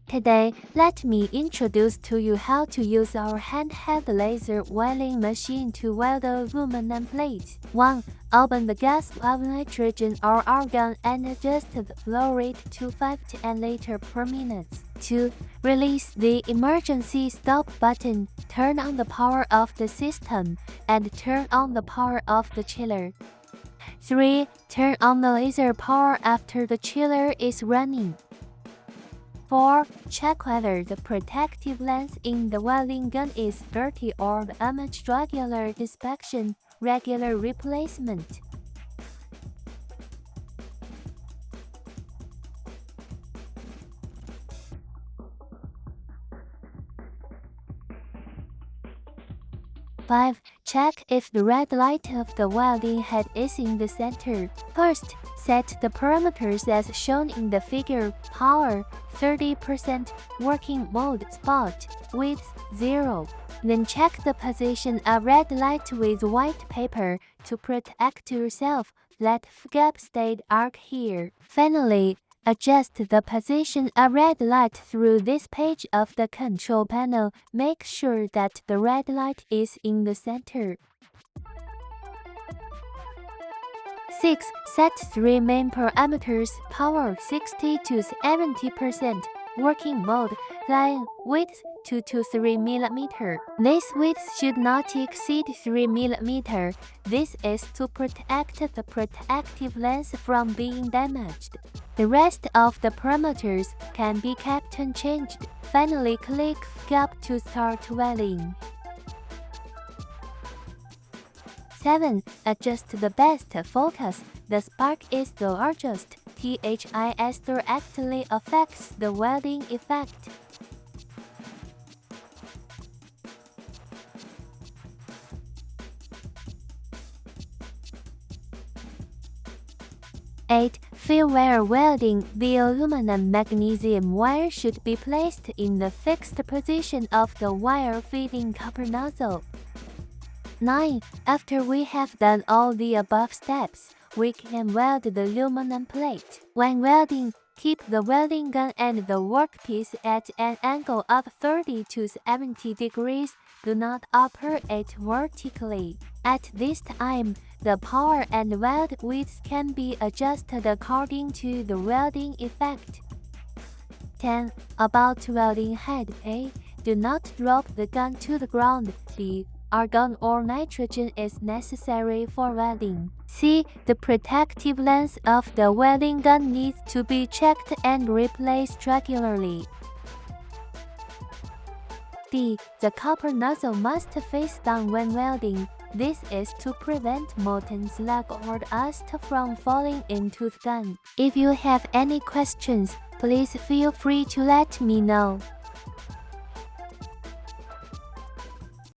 Today, let me introduce to you how to use our handheld laser welding machine to weld aluminum plates. 1. Open the gas of nitrogen or argon and adjust the flow rate to 5 liters per minute. 2. Release the emergency stop button, turn on the power of the system, and turn on the power of the chiller. 3. Turn on the laser power after the chiller is running. 4. Check whether the protective lens in the welding gun is dirty or damaged. Regular inspection, regular replacement. Five. Check if the red light of the welding head is in the center. First, set the parameters as shown in the figure. Power 30%, working mode spot, width 0. Then check the position of red light with white paper to protect yourself. Let gap stay arc here. Finally, adjust the position of red light through this page of the control panel. Make sure that the red light is in the center. 6. Set 3 main parameters. Power 60 to 70%. Working mode, line width 2 to 3 mm. This width should not exceed 3 mm. This is to protect the protective lens from being damaged. The rest of the parameters can be kept unchanged. Finally, click Gap to start welding. 7. Adjust the best focus. The spark is the largest. PES directly affects the welding effect. 8. Fill wire welding. The aluminum magnesium wire should be placed in the fixed position of the wire feeding copper nozzle. 9. After we have done all the above steps, we can weld the aluminum plate. When welding, keep the welding gun and the workpiece at an angle of 30 to 70 degrees. Do not operate vertically. At this time, the power and weld width can be adjusted according to the welding effect. 10. About welding head. A. Do not drop the gun to the ground. B. Argon or nitrogen is necessary for welding. C. The protective lens of the welding gun needs to be checked and replaced regularly. D. The copper nozzle must face down when welding. This is to prevent molten slag or dust from falling into the gun. If you have any questions, please feel free to let me know.